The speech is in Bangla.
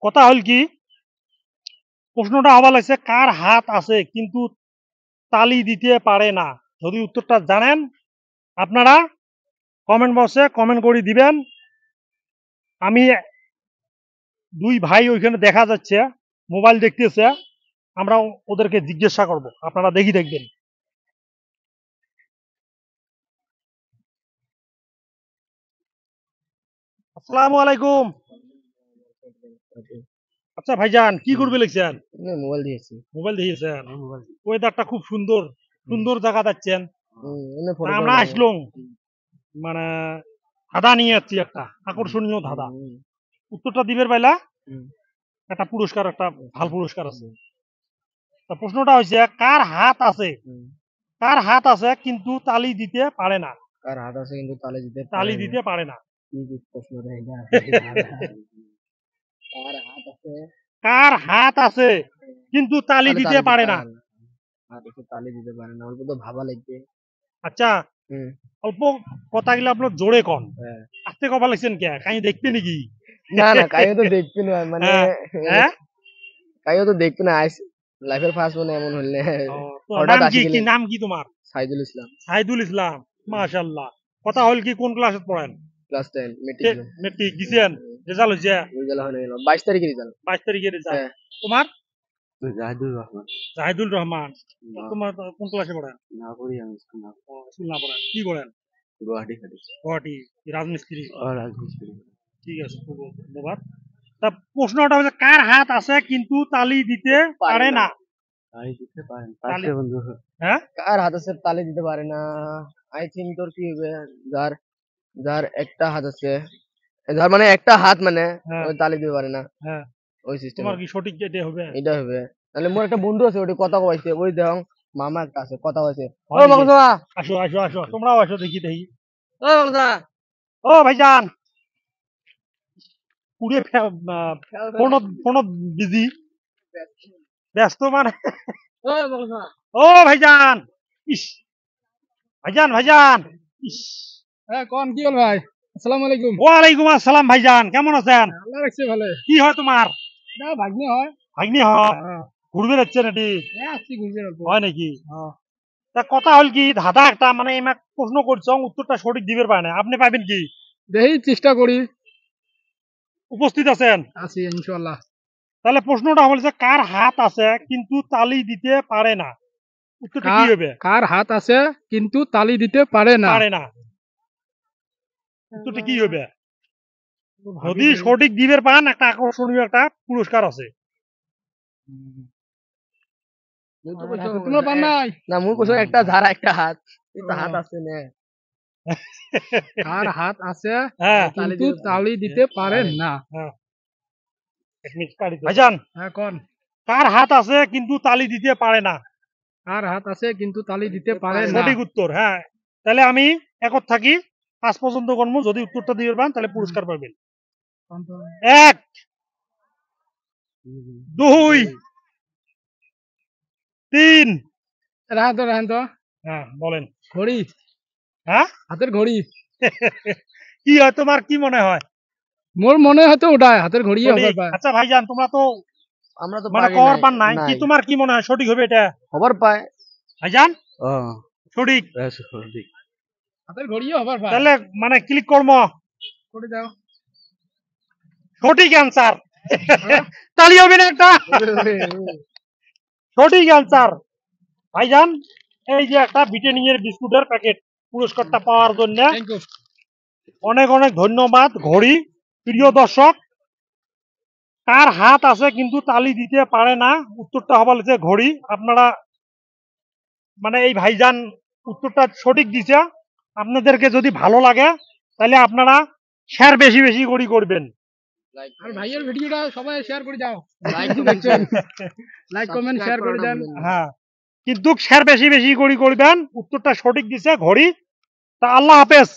কথা হল কি, প্রশ্নটা আবার লাগছে কার হাত আছে কিন্তু তালি দিতে পারে না। যদি উত্তরটা জানেন আপনারা কমেন্ট বক্সে কমেন্ট করে দিবেন। আমি দুই ভাই ওইখানে দেখা যাচ্ছে মোবাইল দেখতেছে, আমরা ওদেরকে জিজ্ঞাসা করব, আপনারা দেখি দেখবেন। আসসালামু আলাইকুম। আচ্ছা ভাইজান, কি করবে লিখছেন? মোবাইল দিয়েছি। মোবাইল দেখেছেন? ওয়েদারটা খুব সুন্দর, সুন্দর জায়গা যাচ্ছেন। আমরা আসলাম মানে ধাঁধা নিয়ে যাচ্ছি, একটা আকর্ষণীয় ধাঁধা। উত্তরটা দিবের পাইলা একটা পুরস্কার, একটা ভাল পুরস্কার আছে। তা প্রশ্নটা হচ্ছে কার হাত আছে, কার হাত আছে কিন্তু তালি দিতে পারে না। কার হাত আছে কিন্তু তালি দিতে পারে না। কি প্রশ্ন রে এটা? কার হাত আছে, কার হাত আছে কিন্তু তালি দিতে পারে না। হাত আছে তালি দিতে পারে না, অল্প তো ভাবা লাগবে। আচ্ছা, অল্প কথাগুলো আপনার জোরে কন, আস্তে কবা লাগছেন কে? কাই দেখতে নাকি? না না, কাইও তো দেখবি না, মানে হ্যাঁ কাইও তো দেখবি না। লাইফের ফার্স্ট মানে এমন হইলে নাম কি, কি নাম কি তোমার? সাইদুল ইসলাম। সাইদুল ইসলাম, মাশাআল্লাহ। কথা হল কি, কোন ক্লাসে পড়েন? Class 10 metric. মেট্রিক দিছেন? রেজাল্ট হইছে? রেজাল্ট হয়নি, 22 তারিখে রেজাল্ট। 22 তারিখে রেজাল্ট। তোমার? জাহিদুল রহমান। জাহিদুল রহমান। তোমার কোন ক্লাসে পড়েন? না পড়ি আমি স্কুল না পড়েন। কি করেন? গুয়াহাটি খালি। গুয়াহাটি রাজমিস্ত্রি। রাজমিস্ত্রি। ঠিক আছে, খুব ধন্যবাদ। তা প্রশ্নটা হচ্ছে কার হাত আছে কিন্তু তালি দিতে পারে না। তালি দিতে পারে না, তালি, বন্ধু। হ্যাঁ কার হাত আছে তালি দিতে পারে না? আই থিংক তোর কি হবে, যার যার একটা হাত আছে, যার মানে একটা হাত মানে ওই তালি দিতে পারে না। হ্যাঁ, ওই সিস্টেম। তোমার কি সঠিক এটা হবে? এটা হবে। তাহলে মোর একটা বন্ধু আছে, ওটা কথা কইছে, ওই দেখ মামা একটা আছে, কথা কইছে। ও হয় নাকি? বাংলা, আসো আসো আসো, তোমরাও আসো, দেখি দেখি। ও বাংলা, ও ভাইজান, পুরে ফোন ফোন বিজি, ব্যস্ত মানে। ও বাংলা। ও ভাইজান, ইস ভাইজান, ভাইজান, ইস। হ্যাঁ কোন, কি বল ভাই? আসসালামু আলাইকুম। ওয়ালাইকুম আসসালাম ভাইজান, কেমন আছেন? আল্লাহ রাখছে ভালো। কি হয় তোমার? না ভাগ্নি হয়। ভাগ্নি হয়? ঘুরবে যাচ্ছেন এটি? হ্যাঁ আসছি ঘুরবে হয় নাকি? তা কথা হল কি, ধাঁধা একটা মানে এমা প্রশ্ন করছ, উত্তরটা সঠিক দিবের পায় না, আপনি পাবেন কি? দেখি চেষ্টা করি। উপস্থিত আছেন? আছি ইনশাআল্লাহ। তাহলে প্রশ্নটা হল যে কার হাত আছে কিন্তু তালি দিতে পারে না। উত্তরটা কি হবে? কার হাত আছে কিন্তু তালি দিতে পারে না? পারে না। উত্তরটা কি হবে? যদি সঠিক দিবের পান, একটা আকর্ষণীয় একটা পুরস্কার আছে। তোমার পান নাই না, মুই কইছো একটা ধারা একটা হাত, এটা হাত আছে না। কার হাত আছে কিন্তু তালি দিতে পারে না? ভাইজান, হ্যাঁ কোন, কার হাত আছে কিন্তু তালি দিতে পারে না? কার হাত আছে কিন্তু তালি দিতে পারে না? সঠিক উত্তর। হ্যাঁ, তাহলে আমি একত থাকি 5 পর্যন্ত গণবো, যদি উত্তরটা দিয়ে পান তাহলে পুরস্কার পাবেন। 1 2 3। রাহেন তো। হ্যাঁ বলেন। ঘড়ি। হ্যাঁ, হাতের ঘড়ি। কি হয় তোমার, কি মনে হয়? মোর মনে হয় তো ওটাই হাতের ঘড়ি হবে। আচ্ছা ভাইজান, তোমরা তো আমরা তো মানে কভার পান নাই, কি তোমার কি মনে হয় সঠিক হবে এটা? খবর পায় ভাইজান। সঠিক। সঠিক, হাতের ঘড়ি হবার পায়। তাহলে মানে ক্লিক কর্ম করে দাও। সঠিক অ্যান্সার। তালি হবে না একটা? সঠিক অ্যান্সার। ভাইজান, এই যে একটা ব্রিটানিয়ার বিস্কুটের প্যাকেট, পুরস্কারটা পাওয়ার জন্য অনেক অনেক ধন্যবাদ। ঘড়ি, প্রিয় দর্শক, কার হাত আছে কিন্তু তালি দিতে পারে না, উত্তরটা হবার হচ্ছে ঘড়ি। আপনারা মানে এই ভাইজান উত্তরটা সঠিক দিছে। আপনাদেরকে যদি ভালো লাগে তাহলে আপনারা শেয়ার বেশি বেশি করে করবেন। আর ভাইয়ের ভিডিওটা সবাই শেয়ার করে দাও। লাইক কমেন্ট শেয়ার করে দেন। হ্যাঁ, কিন্তু শেয়ার বেশি বেশি করে করবেন। উত্তরটা সঠিক দিছে ঘড়ি। তা আল্লাহ হাফেজ।